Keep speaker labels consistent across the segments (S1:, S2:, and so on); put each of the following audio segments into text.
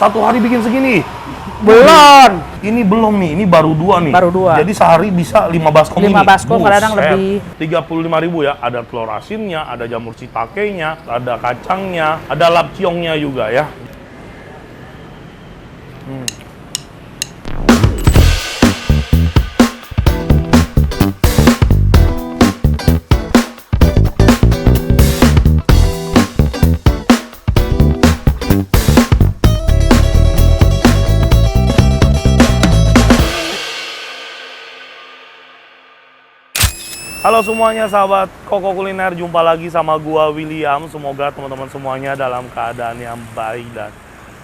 S1: satu hari bikin segini?
S2: Belum.
S1: Ini belum nih, ini baru 2 nih.
S2: Baru 2.
S1: Jadi sehari bisa 5 baskom
S2: 5
S1: ini.
S2: baskom, kadang lebih.
S1: 35.000 ya. Ada telur asinnya, ada jamur shiitake-nya, ada kacangnya, ada lapciongnya juga ya. Halo semuanya sahabat Koko Kuliner, jumpa lagi sama gua William. Semoga teman-teman semuanya dalam keadaan yang baik dan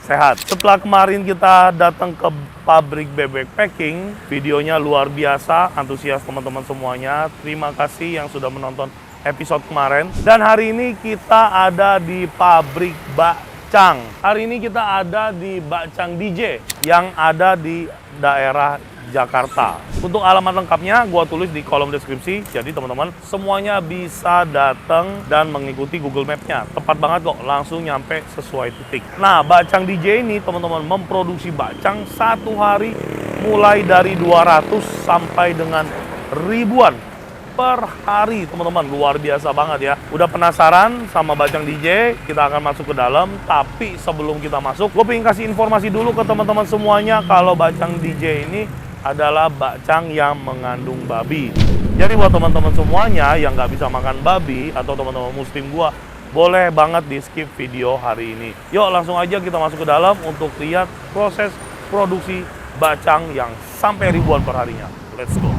S1: sehat. Setelah kemarin kita datang ke pabrik bebek packing, videonya luar biasa, antusias teman-teman semuanya. Terima kasih yang sudah menonton episode kemarin. Dan hari ini kita ada di pabrik bakcang. Hari ini kita ada di Bakcang DJ yang ada di daerah Jakarta. Untuk alamat lengkapnya gua tulis di kolom deskripsi. Jadi teman-teman semuanya bisa datang dan mengikuti Google Map-nya. Tepat banget kok, langsung nyampe sesuai titik. Nah, Bakcang DJ ini teman-teman memproduksi bakcang satu hari mulai dari 200 sampai dengan ribuan per hari, teman-teman. Luar biasa banget ya. Udah penasaran sama Bakcang DJ? Kita akan masuk ke dalam. Tapi sebelum kita masuk, gue pengen kasih informasi dulu ke teman-teman semuanya kalau Bakcang DJ ini adalah bakcang yang mengandung babi. Jadi buat teman-teman semuanya yang nggak bisa makan babi atau teman-teman muslim gua, boleh banget di skip video hari ini. Yuk langsung aja kita masuk ke dalam untuk lihat proses produksi bakcang yang sampai ribuan per harinya. Let's go.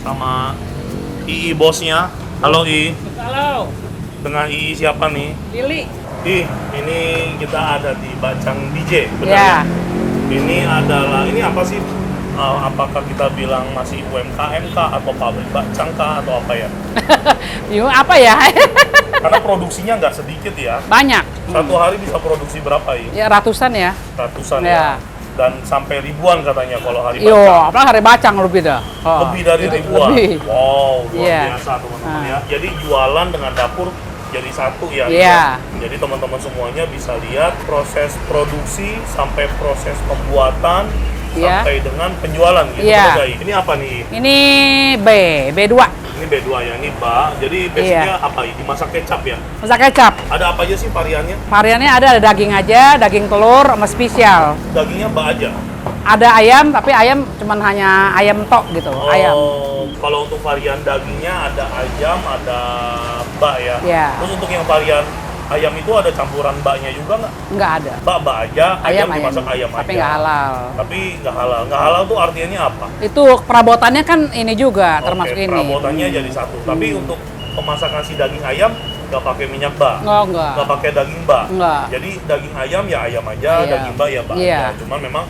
S1: Sama Ii bosnya. Halo I.
S2: Halo.
S1: Dengan Ii siapa nih?
S2: Lili.
S1: I, ini kita ada di Bakcang DJ, benar
S2: Ya.
S1: ya? Ini adalah, ini apa sih? Apakah kita bilang masih UMKM kah atau pabrik bakcang kah atau apa ya?
S2: Yuk, apa ya?
S1: Karena produksinya nggak sedikit ya.
S2: Banyak.
S1: Satu hari bisa produksi berapa I?
S2: Ya ratusan ya.
S1: Ratusan
S2: Ya.
S1: ya. Dan sampai ribuan katanya kalau hari
S2: Yo,
S1: bakcang.
S2: apalagi hari bacang lebih dah. Oh.
S1: Lebih dari ribuan.
S2: Lebih.
S1: Wow, luar
S2: Iya.
S1: biasa teman-teman ya. Jadi jualan dengan dapur jadi satu ya.
S2: Iya.
S1: Jadi teman-teman semuanya bisa lihat proses produksi sampai proses pembuatan
S2: Iya.
S1: sampai dengan penjualan gitu.
S2: Iya.
S1: Benar, Guys? Ini apa nih?
S2: Ini B2.
S1: Ini B2 ya, ini Jadi basicnya apa ini? Dimasak kecap ya?
S2: Masak kecap.
S1: Ada apa aja sih variannya?
S2: Variannya ada daging aja, daging telur sama spesial.
S1: Dagingnya aja?
S2: Ada ayam, tapi ayam cuman hanya ayam tok gitu, ayam.
S1: Kalau untuk varian dagingnya ada ayam, ada ya?
S2: Iya.
S1: Terus untuk yang varian ayam itu ada campuran baknya juga nggak?
S2: Nggak ada.
S1: Bak aja, ayam dimasak ayam
S2: tapi
S1: aja.
S2: nggak halal.
S1: Tapi nggak halal. Nggak halal tuh artinya apa?
S2: Itu perabotannya kan ini juga termasuk
S1: Oke,
S2: ini.
S1: perabotannya jadi satu. Tapi untuk pemasakan si daging ayam nggak pakai minyak bak.
S2: Enggak.
S1: Nggak pakai daging bak.
S2: Enggak.
S1: Jadi daging ayam ya ayam aja,
S2: Iya.
S1: daging bak ya bak
S2: Iya.
S1: aja. Cuman memang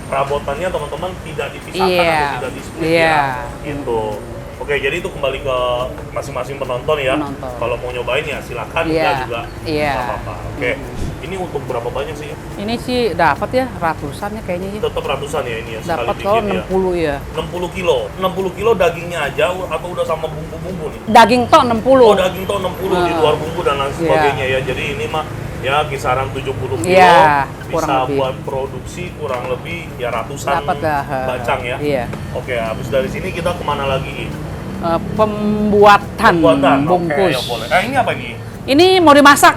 S1: perabotannya teman-teman tidak dipisahkan
S2: Iya.
S1: atau tidak di-split
S2: Iya.
S1: ya. Gitu. Oke, jadi itu kembali ke masing-masing penonton ya.
S2: Penonton.
S1: Kalau mau nyobain ya silakan,
S2: Iya.
S1: enggak juga
S2: Iya.
S1: nggak apa-apa. Oke, ini untuk berapa banyak sih?
S2: Ini sih dapat ya ratusan ya kayaknya ya.
S1: Tetap ratusan ya ini ya sekali
S2: Dapat kalau
S1: bikin ya.
S2: 60 ya.
S1: 60 kilo. 60 kilo dagingnya aja atau udah sama bumbu-bumbu nih?
S2: Daging tok 60.
S1: Oh, daging tuh 60 di luar bumbu dan lain sebagainya ya. Jadi ini mah ya kisaran 70 kilo
S2: Iya,
S1: bisa
S2: kurang lebih.
S1: buat produksi kurang lebih ya ratusan
S2: Dapat dah.
S1: bacang ya.
S2: Iya.
S1: Oke, habis dari sini kita kemana lagi?
S2: Pembuatan bungkus.
S1: Oke, ya boleh. Ini apa ini?
S2: Ini mau dimasak.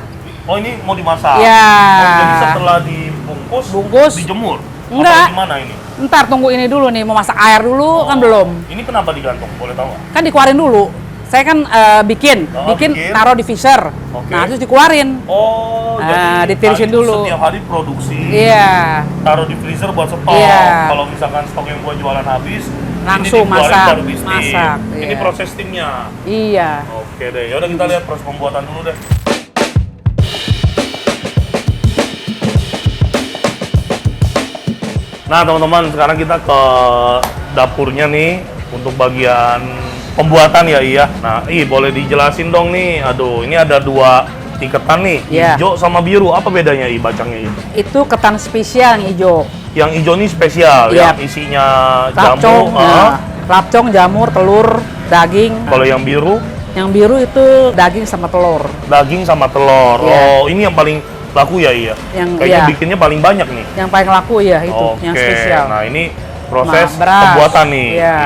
S1: Oh, ini mau dimasak.
S2: Ya.
S1: Oh, jadi setelah dibungkus, dijemur.
S2: Enggak.
S1: Apa gimana ini?
S2: Ntar tunggu ini dulu nih, mau masak air dulu kan belum.
S1: Ini kenapa digantung? Boleh tahu nggak?
S2: Kan dikeluarin dulu. Saya kan bikin
S1: bikin.
S2: taruh di freezer.
S1: Oke.
S2: Nah, terus dikeluarin.
S1: Oh,
S2: Nah,
S1: jadi
S2: ditirisin dulu.
S1: Setiap hari produksi.
S2: Iya.
S1: Taruh di freezer buat stok.
S2: Iya.
S1: Kalau misalkan stok yang gua jualan habis,
S2: Langsung
S1: ini dikeluarin
S2: masak.
S1: baru di steam.
S2: Masak,
S1: Ini
S2: iya.
S1: proses steamnya.
S2: Iya.
S1: Oke deh, yaudah kita lihat proses pembuatan dulu deh. Nah teman-teman, sekarang kita ke dapurnya nih. untuk bagian pembuatan ya iya. Nah, boleh dijelasin dong nih. Aduh, ini ada 2 tingkatan nih,
S2: Iya.
S1: hijau sama biru. Apa bedanya bacangnya itu?
S2: Itu ketan spesial yang hijau.
S1: Yang hijau ini spesial,
S2: Iya.
S1: yang isinya
S2: Rapcong,
S1: jamu.
S2: rapcong, jamur, telur, daging.
S1: Kalau yang biru,
S2: Yang biru itu daging sama telur.
S1: daging sama telur.
S2: Iya.
S1: Oh, ini yang paling laku ya iya.
S2: Yang-
S1: Kayaknya
S2: iya.
S1: bikinnya paling banyak nih.
S2: Yang paling laku ya itu,
S1: Oke.
S2: yang spesial.
S1: Nah, ini proses
S2: Nah, beras.
S1: pembuatan nih.
S2: Iya.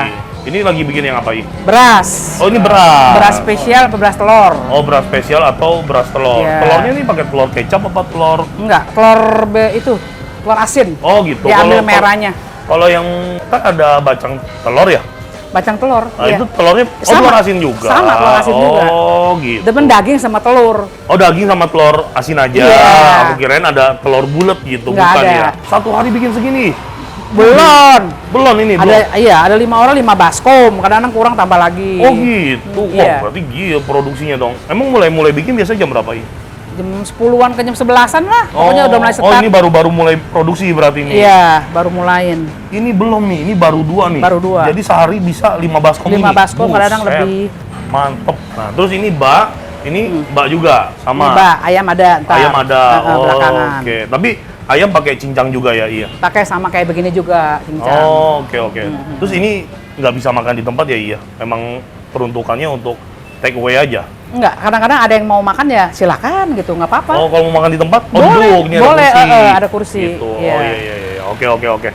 S1: Ini lagi bikin yang apa ini?
S2: Beras.
S1: Oh, ini beras.
S2: Beras spesial atau beras telur?
S1: Oh, beras spesial atau beras telur.
S2: Iya.
S1: Telurnya ini pakai telur kecap apa telur?
S2: Enggak, telur asin.
S1: Oh, gitu.
S2: Diambil
S1: Kalau-
S2: merahnya.
S1: Kalau yang kan ada bacang telur ya?
S2: Bacang telur.
S1: Nah,
S2: iya.
S1: itu telurnya
S2: Sama.
S1: telur asin juga.
S2: Sama, telur asin juga.
S1: Oh, gitu.
S2: Demen daging sama telur.
S1: Oh, daging sama telur asin aja.
S2: Iya.
S1: Aku kirain ada telur bulat gitu,
S2: Nggak
S1: bukan
S2: ada.
S1: ya? Satu hari bikin segini.
S2: Belum.
S1: Belum ini, belum.
S2: Ada 5 orang 5 baskom. Kadang-kadang kurang tambah lagi.
S1: Oh, gitu. Wah,
S2: Iya.
S1: berarti gila produksinya dong. Emang mulai bikin biasa jam berapa ini?
S2: Jam 10-an ke jam 11-an lah. Pokoknya udah mulai
S1: Oh,
S2: start.
S1: ini baru mulai produksi berarti ini.
S2: Iya, baru mulain.
S1: Ini belum nih, ini baru 2 nih.
S2: Baru 2.
S1: Jadi sehari bisa 5 baskom
S2: 5
S1: ini.
S2: baskom, kadang-kadang
S1: Buset.
S2: lebih.
S1: Mantep. Nah, terus ini ini bak juga sama.
S2: Mbak, ayam ada ntar.
S1: Ayam ada.
S2: Belakangan.
S1: Oke. Tapi ayam pakai cincang juga ya, iya.
S2: Pakai sama kayak begini juga, cincang.
S1: Oh, oke. Terus ini nggak bisa makan di tempat ya, iya. Memang peruntukannya untuk take away aja.
S2: Enggak, kadang-kadang ada yang mau makan ya silakan gitu, nggak apa-apa.
S1: Oh, kalau mau makan di tempat,
S2: Boleh,
S1: duduk, ini
S2: boleh,
S1: ada kursi.
S2: ada kursi,
S1: Gitu.
S2: iya.
S1: Oh, iya. Oke.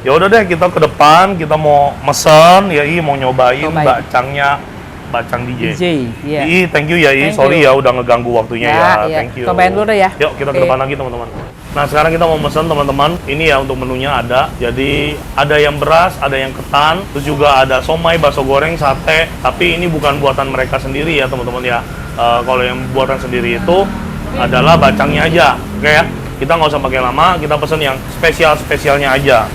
S1: Ya udah deh, kita ke depan, kita mau mesen, ya mau nyobain bacang DJ.
S2: DJ, iya.
S1: Thank you ya,
S2: Thank
S1: sorry
S2: you.
S1: ya udah ngeganggu waktunya ya.
S2: Iya.
S1: Thank you.
S2: Cobain dulu deh ya.
S1: Yuk, kita ke
S2: Oke.
S1: depan lagi teman-teman. Nah, sekarang kita mau mesen teman-teman. Ini ya untuk menunya ada. Jadi ada yang beras, ada yang ketan, terus juga ada somai, bakso goreng, sate. Tapi ini bukan buatan mereka sendiri ya teman-teman ya. Kalau yang buatan sendiri itu adalah bacangnya aja. Oke ya. Kita nggak usah pakai lama, kita pesen yang spesialnya aja.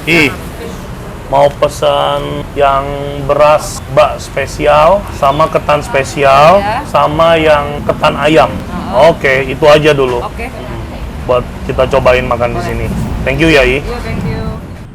S1: Mau pesen yang beras bak spesial, sama ketan spesial,
S2: Ya.
S1: sama yang ketan ayam. Oke, itu aja dulu.
S2: Oke.
S1: Buat kita cobain makan di sini. Thank you ya, I.
S2: Thank you.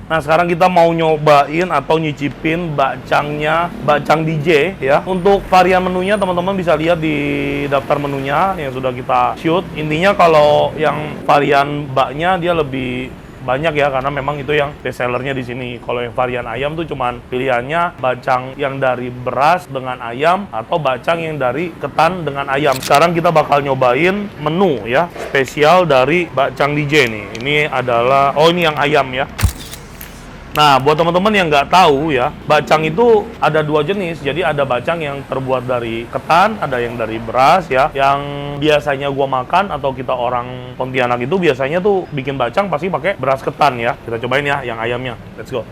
S1: Nah, sekarang kita mau nyobain atau nyicipin bacang DJ ya. Untuk varian menunya teman-teman bisa lihat di daftar menunya yang sudah kita shoot. Intinya kalau yang varian baknya dia lebih banyak ya, karena memang itu yang best sellernya di sini. Kalau yang varian ayam tuh cuman pilihannya bacang yang dari beras dengan ayam atau bacang yang dari ketan dengan ayam. Sekarang kita bakal nyobain menu ya spesial dari bacang DJ nih. Ini adalah ini yang ayam ya. Nah, buat teman-teman yang nggak tahu ya, bacang itu ada 2 jenis. Jadi ada bacang yang terbuat dari ketan, ada yang dari beras ya. Yang biasanya gua makan atau kita orang Pontianak itu biasanya tuh bikin bacang pasti pakai beras ketan ya. Kita cobain ya yang ayamnya. Let's go.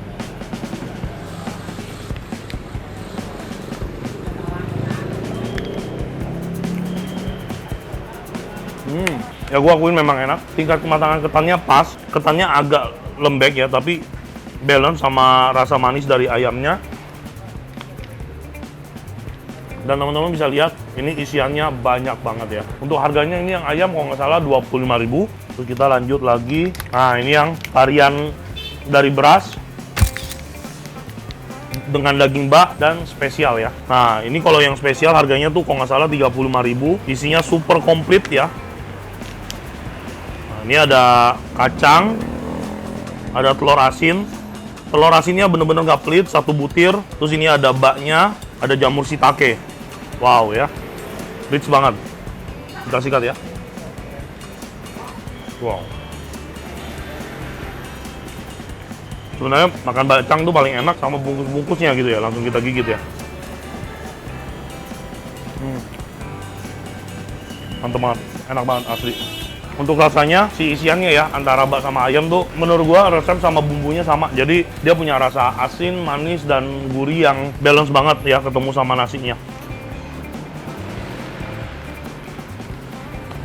S1: Ya gua akuin memang enak. Tingkat kematangan ketannya pas. Ketannya agak lembek ya, tapi balance sama rasa manis dari ayamnya. Dan teman-teman bisa lihat ini isiannya banyak banget ya. Untuk harganya ini yang ayam kalau nggak salah 25.000. Terus kita lanjut lagi. Nah, ini yang varian dari beras dengan daging bak dan spesial ya. Nah, ini kalau yang spesial harganya tuh kalau nggak salah 35.000. Isinya super komplit ya. Nah, ini ada kacang, ada telur asin. Telur asinnya bener-bener nggak pelit, 1 butir. Terus ini ada baknya, ada jamur shiitake. Wow ya, rich banget. Kita sikat ya. Wow. Sebenarnya makan bacang tuh paling enak sama bungkus-bungkusnya gitu ya, langsung kita gigit ya. Mantap banget, enak banget asli. Untuk rasanya, si isiannya ya, antara bak sama ayam tuh, menurut gua resep sama bumbunya sama. Jadi, dia punya rasa asin, manis, dan gurih yang balance banget ya, ketemu sama nasinya.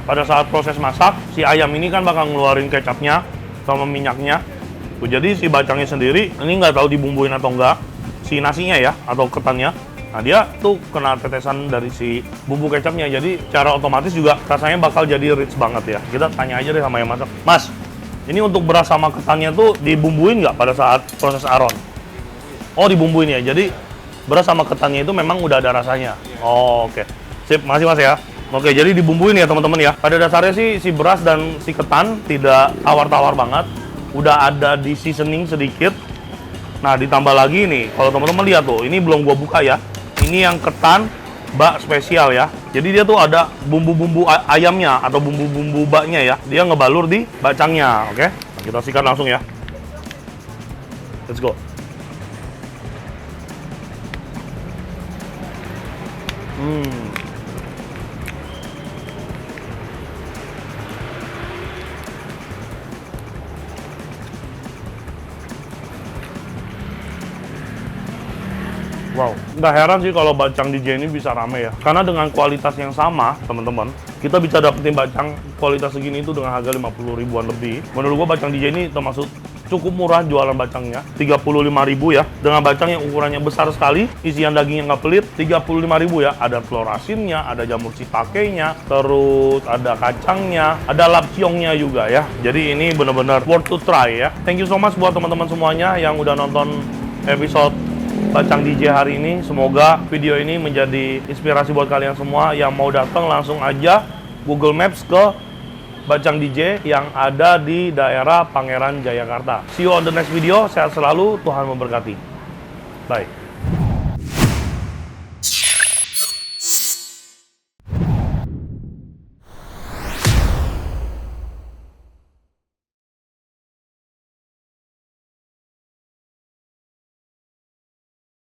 S1: Pada saat proses masak, si ayam ini kan bakal ngeluarin kecapnya sama minyaknya. Tuh, jadi si bacangnya sendiri, ini nggak tahu dibumbuin atau enggak, si nasinya ya, atau ketannya. Nah, dia tuh kena tetesan dari si bumbu kecapnya, jadi secara otomatis juga rasanya bakal jadi rich banget ya. Kita tanya aja deh sama yang masak. Mas, ini untuk beras sama ketannya tuh dibumbuin nggak pada saat proses aron? Oh, dibumbuin ya, jadi beras sama ketannya itu memang udah ada rasanya. Oh, oke. Sip, makasih Mas ya. Oke, jadi dibumbuin ya teman-teman ya. Pada dasarnya sih si beras dan si ketan tidak tawar-tawar banget. Udah ada di seasoning sedikit. Nah, ditambah lagi nih, kalau teman-teman lihat tuh, ini belum gua buka ya. Ini yang ketan bak spesial ya. Jadi dia tuh ada bumbu-bumbu ayamnya atau bumbu-bumbu baknya ya. Dia ngebalur di bacangnya, oke? Nah, kita sikat langsung ya. Let's go. Wow, nggak heran sih kalau bacang DJ ini bisa rame ya. Karena dengan kualitas yang sama, teman-teman, kita bisa dapetin bacang kualitas segini itu dengan harga 50 ribuan lebih. Menurut gua bacang DJ ini termasuk cukup murah jualan bacangnya, 35.000 ya. Dengan bacang yang ukurannya besar sekali, isian dagingnya nggak pelit, 35.000 ya. Ada telur asinnya, ada jamur shiitake-nya, terus ada kacangnya, ada lapsiongnya juga ya. Jadi ini benar-benar worth to try ya. Thank you so much buat teman-teman semuanya yang udah nonton episode Bacang DJ hari ini. Semoga video ini menjadi inspirasi buat kalian semua. Yang mau datang langsung aja Google Maps ke Bacang DJ yang ada di daerah Pangeran Jayakarta. See you on the next video. Sehat selalu, Tuhan memberkati. Bye.